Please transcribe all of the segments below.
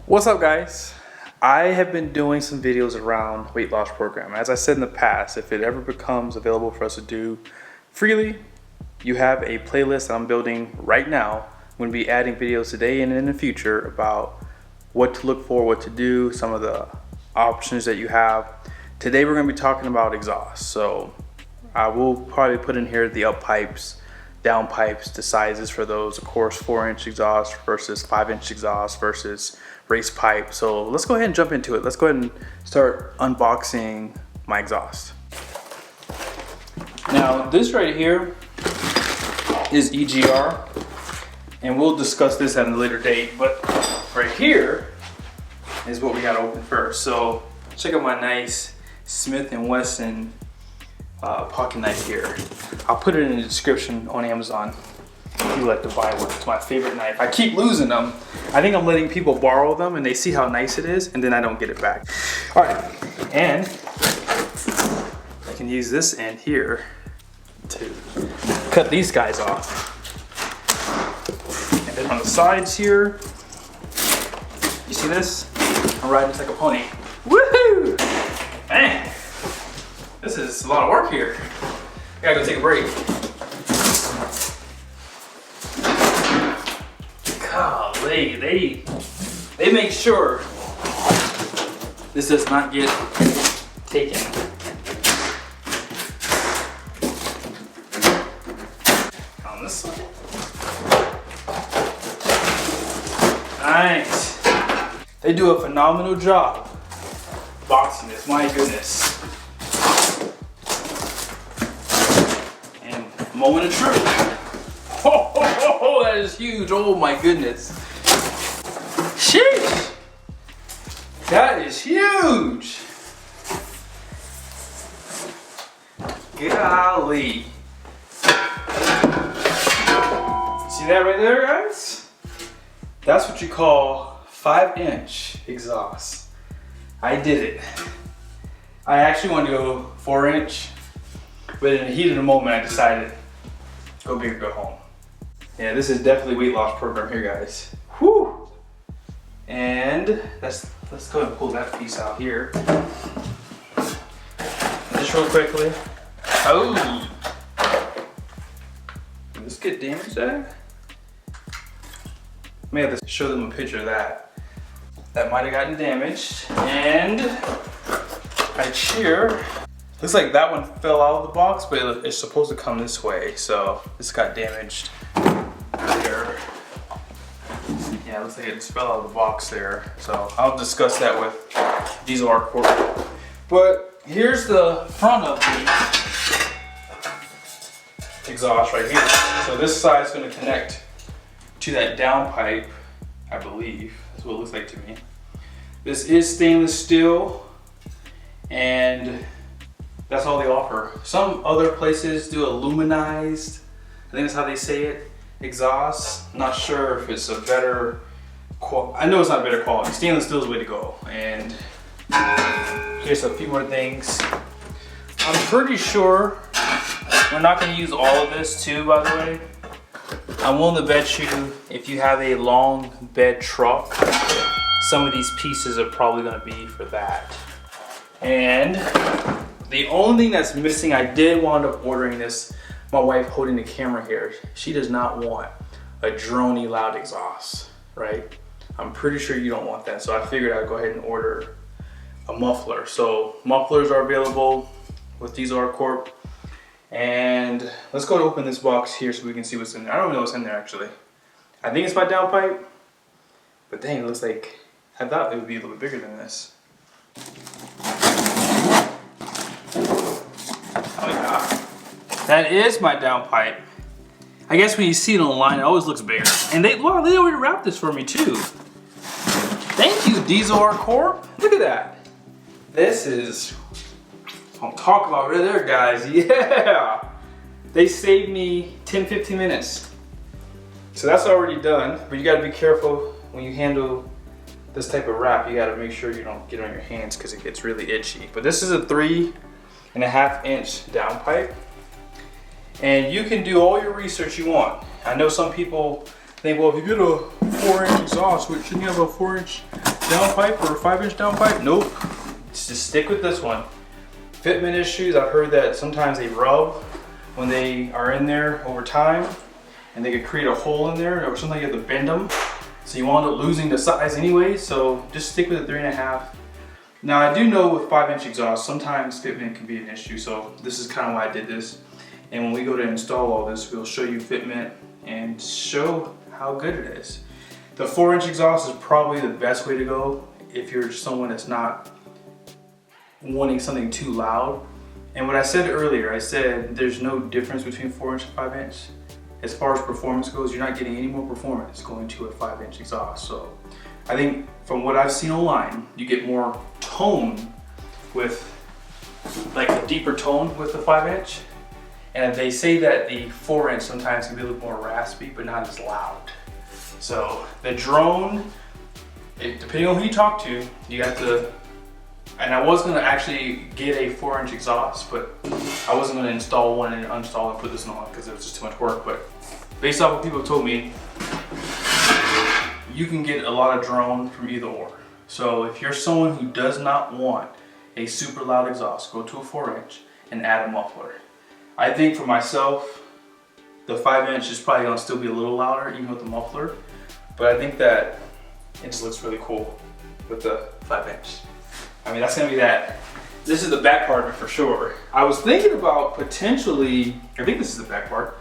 What's up, guys? I have been doing some videos around weight loss program. As I said in the past, if it ever becomes available for us to do freely, you have a playlist that I'm building right now. I'm going to be adding videos today and in the future about what to look for, what to do, some of the options that you have. Today we're going to be talking about exhaust. So I will probably put in here the up pipes, down pipes, the sizes for those, of course, 4-inch exhaust versus 5-inch exhaust versus Racepipe. So let's go ahead and jump into it. Let's go ahead and start unboxing my exhaust. Now this right here is EGR, and we'll discuss this at a later date, but right here is what we got to open first. So check out my nice Smith & Wesson pocket knife here. I'll put it in the description on Amazon if you like to buy one. It's my favorite knife. I keep losing them. I think I'm letting people borrow them and they see how nice it is and then I don't get it back. All right, and I can use this end here to cut these guys off. And then on the sides here, you see this? I'm riding just like a pony. Woohoo! Man, this is a lot of work here. I gotta go take a break. Golly, they make sure this does not get taken. On this side. Nice. They do a phenomenal job boxing this, my goodness. And moment of truth. Oh, that is huge. Oh my goodness. Sheesh. That is huge. Golly. See that right there, guys? That's what you call 5-inch exhaust. I did it. I actually wanted to go 4-inch, but in the heat of the moment, I decided go big or go home. Yeah, this is definitely weight loss program here, guys. Whew. And let's go ahead and pull that piece out here. Just real quickly. Oh, did this get damaged there? May have to show them a picture of that. That might have gotten damaged. And right here, looks like that one fell out of the box, but it's supposed to come this way. So this got damaged there. Yeah, looks like it just fell out of the box there. So I'll discuss that with DieselR Corp. But here's the front of the exhaust right here. So this side is going to connect to that down pipe, I believe. That's what it looks like to me. This is stainless steel, and that's all they offer. Some other places do aluminized, I think that's how they say it, exhaust. I'm not sure if it's a better quality. I know it's not better quality. Stainless steel is the way to go. And here's a few more things. I'm pretty sure we're not going to use all of this too, by the way. I'm willing to bet you if you have a long bed truck, some of these pieces are probably going to be for that. And the only thing that's missing, I did wind up ordering this, my wife holding the camera here, she does not want a droney loud exhaust, right? I'm pretty sure you don't want that, so I figured I'd go ahead and order a muffler. So mufflers are available with DieselR Corp. And let's go to open this box here so we can see what's in there. I don't even know what's in there actually. I think it's my downpipe, but dang, it looks like, I thought it would be a little bit bigger than this. Oh yeah, that is my downpipe. I guess when you see it online, it always looks bigger. And they already wrapped this for me too. Thank you, DieselR Corp. Look at that. This is, I'm talking about right there, guys. Yeah, they saved me 10-15 minutes. So that's already done, but you got to be careful when you handle this type of wrap. You got to make sure you don't get on your hands because it gets really itchy. But this is a 3.5-inch downpipe, and you can do all your research you want. I know some people think, well, if you get a 4-inch exhaust, shouldn't you have a 4-inch downpipe or a 5-inch downpipe? Nope. Just stick with this one. Fitment issues, I've heard that sometimes they rub when they are in there over time, and they could create a hole in there, or sometimes you have to bend them. So you want to losing the size anyway, so just stick with a 3.5. Now I do know with 5-inch exhaust, sometimes fitment can be an issue, so this is kind of why I did this. And when we go to install all this, we'll show you fitment and show how good it is. The 4-inch exhaust is probably the best way to go if you're someone that's not wanting something too loud. And what I said earlier, I said there's no difference between 4-inch and 5-inch. As far as performance goes, you're not getting any more performance going to a 5-inch exhaust. So I think from what I've seen online, you get more tone with, like a deeper tone with the 5-inch. And they say that the 4-inch sometimes can be a little more raspy, but not as loud. So the drone, depending on who you talk to, you have to, and I was gonna actually get a 4-inch exhaust, but I wasn't gonna install one and uninstall and put this on because it was just too much work. But based off what people told me, you can get a lot of drone from either or. So if you're someone who does not want a super loud exhaust, go to a 4-inch and add a muffler. I think for myself, the 5-inch is probably gonna still be a little louder even with the muffler, but I think that it just looks really cool with the 5-inch. I mean, that's gonna be that. This is the back part of it for sure. I was thinking about potentially, I think this is the back part.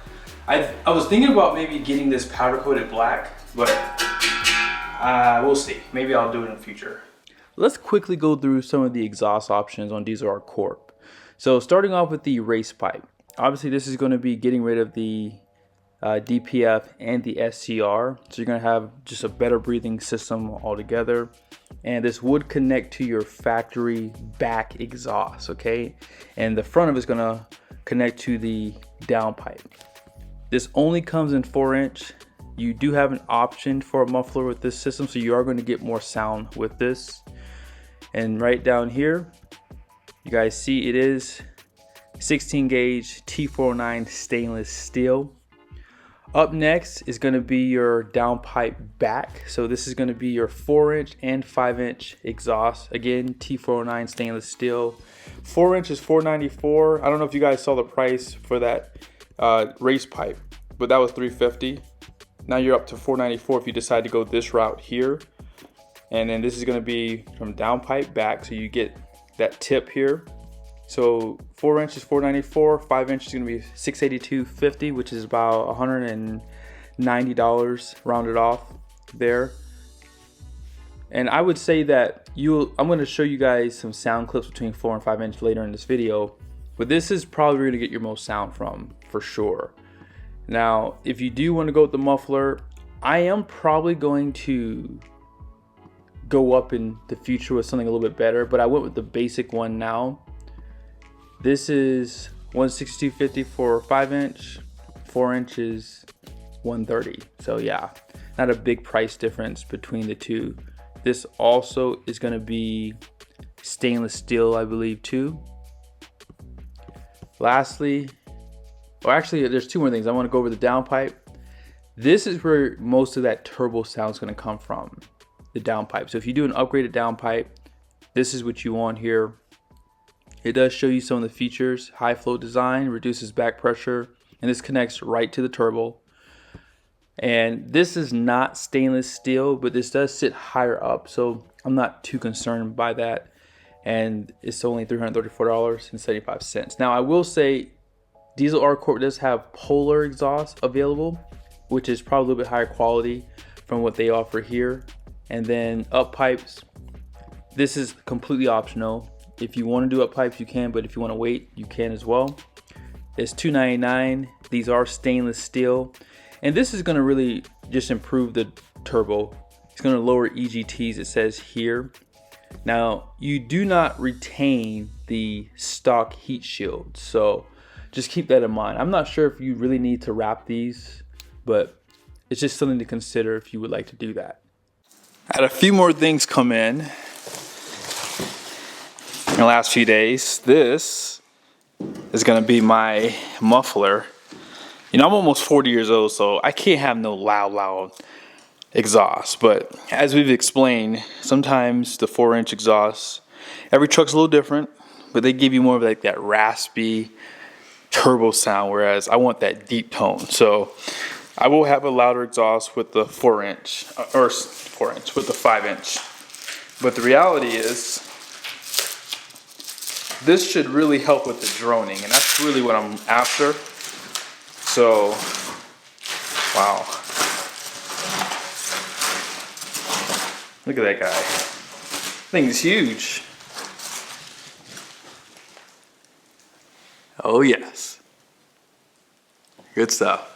I was thinking about maybe getting this powder coated black, but we'll see. Maybe I'll do it in the future. Let's quickly go through some of the exhaust options on DieselR Corp. So starting off with the Racepipe. Obviously this is gonna be getting rid of the DPF and the SCR. So you're gonna have just a better breathing system altogether. And this would connect to your factory back exhaust, okay? And the front of it's gonna connect to the downpipe. This only comes in 4-inch. You do have an option for a muffler with this system, so you are going to get more sound with this. And right down here, you guys see it is 16 gauge T409 stainless steel. Up next is going to be your downpipe back. So this is going to be your 4-inch and 5-inch exhaust. Again, T409 stainless steel. 4-inch is $494. I don't know if you guys saw the price for that Racepipe, but that was $350. Now you're up to $494 if you decide to go this route here. And then this is going to be from downpipe back, so you get that tip here. So 4-inch is $494, 5-inch is going to be $682.50, which is about $190 rounded off there. And I would say that I'm going to show you guys some sound clips between 4 and 5-inch later in this video, but this is probably where you're going to get your most sound from for sure. Now, if you do want to go with the muffler, I am probably going to go up in the future with something a little bit better, but I went with the basic one now. This is $162.50 for 5-inch, 4-inch is $130. So yeah, not a big price difference between the two. This also is going to be stainless steel, I believe, too. Lastly, or actually, there's two more things. I want to go over the downpipe. This is where most of that turbo sound is going to come from, the downpipe. So if you do an upgraded downpipe, this is what you want here. It does show you some of the features. High flow design, reduces back pressure, and this connects right to the turbo. And this is not stainless steel, but this does sit higher up, so I'm not too concerned by that. And it's only $334.75. Now I will say DieselR Corp does have polar exhaust available, which is probably a little bit higher quality from what they offer here. And then up pipes, this is completely optional. If you want to do up pipes, you can, but if you want to wait, you can as well. It's $299. These are stainless steel. And this is going to really just improve the turbo. It's going to lower EGTs, it says here. Now, you do not retain the stock heat shield, so just keep that in mind. I'm not sure if you really need to wrap these, but it's just something to consider if you would like to do that. I had a few more things come in the last few days. This is going to be my muffler. You know, I'm almost 40 years old, so I can't have no loud exhaust. But as we've explained, sometimes the 4-inch exhaust, every truck's a little different, but they give you more of like that raspy turbo sound, whereas I want that deep tone. So I will have a louder exhaust with the 4-inch, or 4-inch, with the 5-inch. But the reality is, this should really help with the droning, and that's really what I'm after. So, wow. Look at that guy. Thing's huge. Oh yes. Good stuff.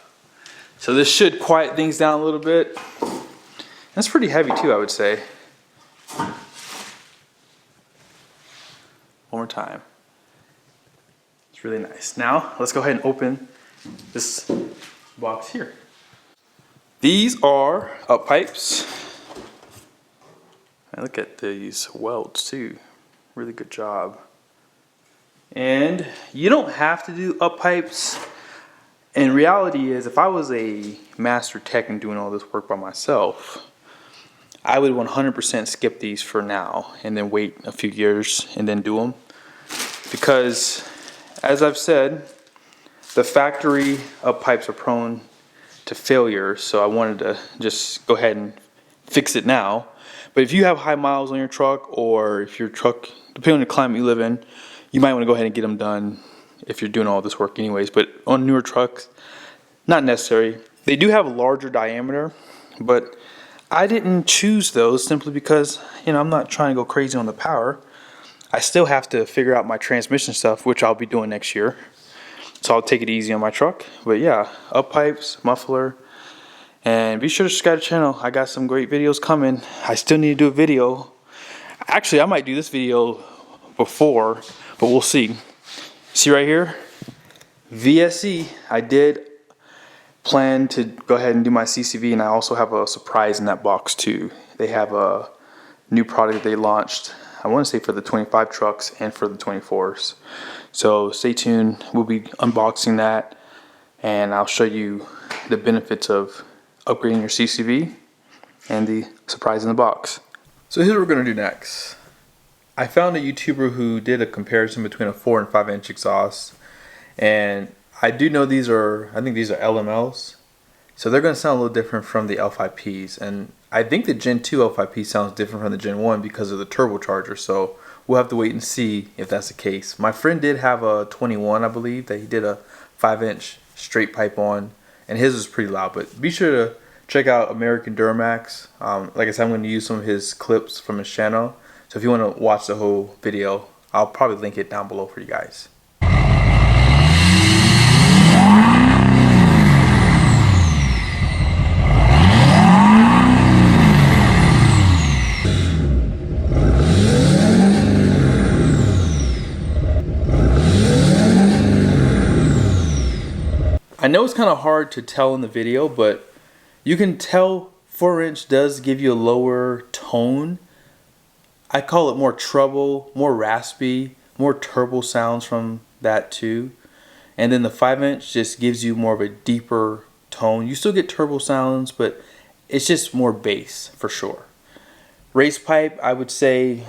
So this should quiet things down a little bit. That's pretty heavy too, I would say. One more time. It's really nice. Now, let's go ahead and open this box here. These are up pipes. And look at these welds too. Really good job. And you don't have to do up pipes. And reality is, if I was a master tech and doing all this work by myself, I would 100% skip these for now and then wait a few years and then do them. Because, as I've said, the factory up pipes are prone to failure, so I wanted to just go ahead and fix it now. But if you have high miles on your truck, or if your truck, depending on the climate you live in, you might want to go ahead and get them done if you're doing all this work anyways. But on newer trucks, not necessary. They do have a larger diameter, but I didn't choose those simply because, you know, I'm not trying to go crazy on the power. I still have to figure out my transmission stuff, which I'll be doing next year. So I'll take it easy on my truck. But yeah, up pipes, muffler, and be sure to subscribe to the channel. I got some great videos coming. I still need to do a video. Actually, I might do this video before, but we'll see. See right here? VSC. I did plan to go ahead and do my CCV, and I also have a surprise in that box too. They have a new product they launched, I want to say for the 25 trucks and for the 24s. So stay tuned. We'll be unboxing that, and I'll show you the benefits of upgrading your CCV and the surprise in the box. So here's what we're going to do next. I found a YouTuber who did a comparison between a 4 and 5-inch exhaust, and I do know these are, I think these are LMLs, so they're going to sound a little different from the L5Ps, and I think the Gen 2 L5P sounds different from the Gen 1 because of the turbocharger, so we'll have to wait and see if that's the case. My friend did have a 21, I believe, that he did a 5-inch straight pipe on, and his was pretty loud. But be sure to check out American Duramax. Like I said, I'm going to use some of his clips from his channel, so if you want to watch the whole video, I'll probably link it down below for you guys. I know it's kind of hard to tell in the video, but you can tell 4-inch does give you a lower tone. I call it more treble, more raspy, more turbo sounds from that too. And then the 5-inch just gives you more of a deeper tone. You still get turbo sounds, but it's just more bass for sure. Racepipe, I would say,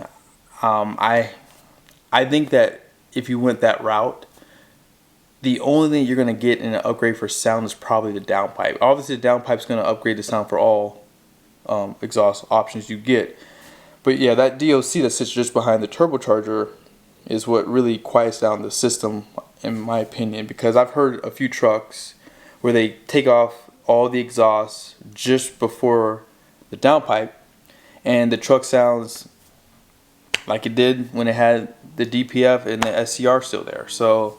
I think that if you went that route, the only thing you're going to get in an upgrade for sound is probably the downpipe. Obviously, the downpipe is going to upgrade the sound for all exhaust options you get. But yeah, that DOC that sits just behind the turbocharger is what really quiets down the system, in my opinion. Because I've heard a few trucks where they take off all the exhaust just before the downpipe, and the truck sounds like it did when it had the DPF and the SCR still there. So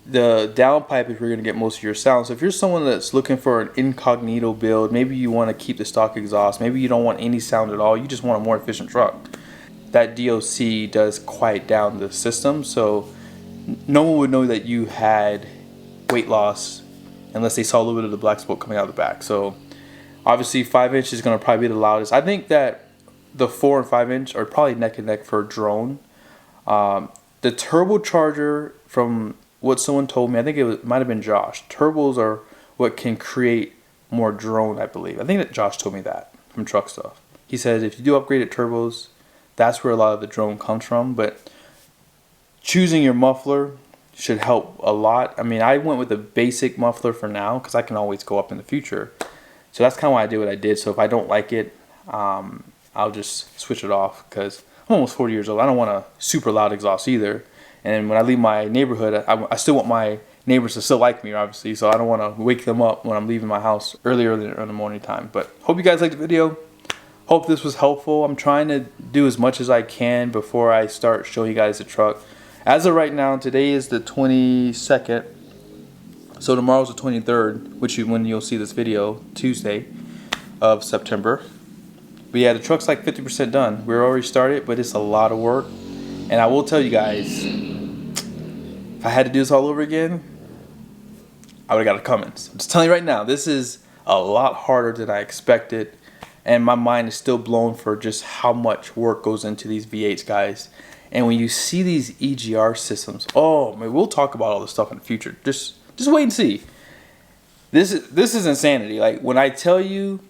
the downpipe is where you're going to get most of your sound. So if you're someone that's looking for an incognito build, maybe you want to keep the stock exhaust, maybe you don't want any sound at all, you just want a more efficient truck, that DOC does quiet down the system, so no one would know that you had weight loss unless they saw a little bit of the black smoke coming out of the back. So obviously 5-inch is going to probably be the loudest. I think that the 4 and 5-inch are probably neck and neck for a drone. The turbocharger, from what someone told me, I think it might have been Josh, turbos are what can create more drone, I believe. I think that Josh told me that from Truck Stuff. He says if you do upgraded turbos, that's where a lot of the drone comes from. But choosing your muffler should help a lot. I mean, I went with a basic muffler for now because I can always go up in the future. So that's kind of why I did what I did. So if I don't like it, I'll just switch it off because I'm almost 40 years old. I don't want a super loud exhaust either. And when I leave my neighborhood, I still want my neighbors to still like me, obviously. So I don't want to wake them up when I'm leaving my house earlier in the morning time. But hope you guys liked the video. Hope this was helpful. I'm trying to do as much as I can before I start showing you guys the truck. As of right now, today is the 22nd. So tomorrow's the 23rd, when you'll see this video, Tuesday of September. But yeah, the truck's like 50% done. We're already started, but it's a lot of work. And I will tell you guys, if I had to do this all over again, I would have got a Cummins. I'm just telling you right now, this is a lot harder than I expected. And my mind is still blown for just how much work goes into these V8s, guys. And when you see these EGR systems, oh man, we'll talk about all this stuff in the future. Just wait and see. This is insanity. Like when I tell you,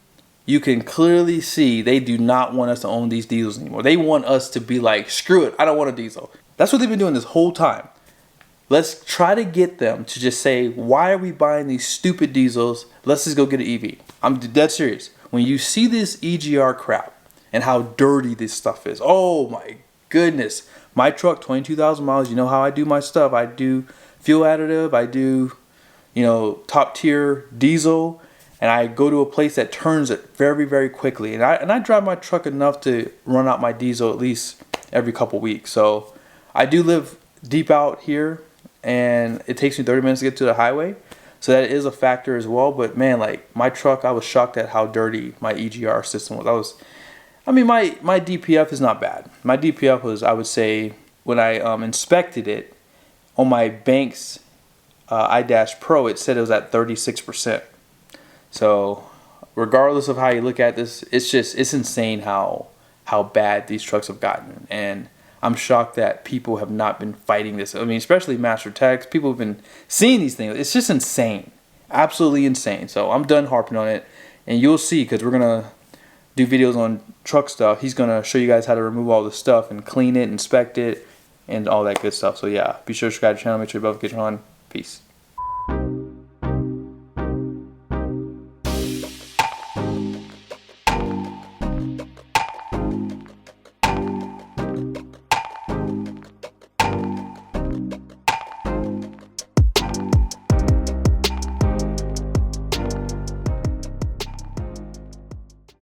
you can clearly see they do not want us to own these diesels anymore. They want us to be like, screw it, I don't want a diesel. That's what they've been doing this whole time. Let's try to get them to just say, why are we buying these stupid diesels? Let's just go get an EV. I'm dead serious. When you see this EGR crap and how dirty this stuff is, oh my goodness. My truck, 22,000 miles, you know how I do my stuff. I do fuel additive, I do, top tier diesel, and I go to a place that turns it very, very quickly. And I drive my truck enough to run out my diesel at least every couple weeks. So I do live deep out here, and it takes me 30 minutes to get to the highway. So that is a factor as well. But man, like my truck, I was shocked at how dirty my EGR system was. My DPF is not bad. My DPF was, I would say, when I inspected it on my Banks iDash Pro, it said it was at 36%. So regardless of how you look at this, it's insane how bad these trucks have gotten. And I'm shocked that people have not been fighting this. I mean, especially Master Techs. People have been seeing these things. It's just insane. Absolutely insane. So I'm done harping on it. And you'll see, because we're going to do videos on truck stuff. He's going to show you guys how to remove all the stuff and clean it, inspect it, and all that good stuff. So yeah, be sure to subscribe to the channel. Make sure you both get on. Peace.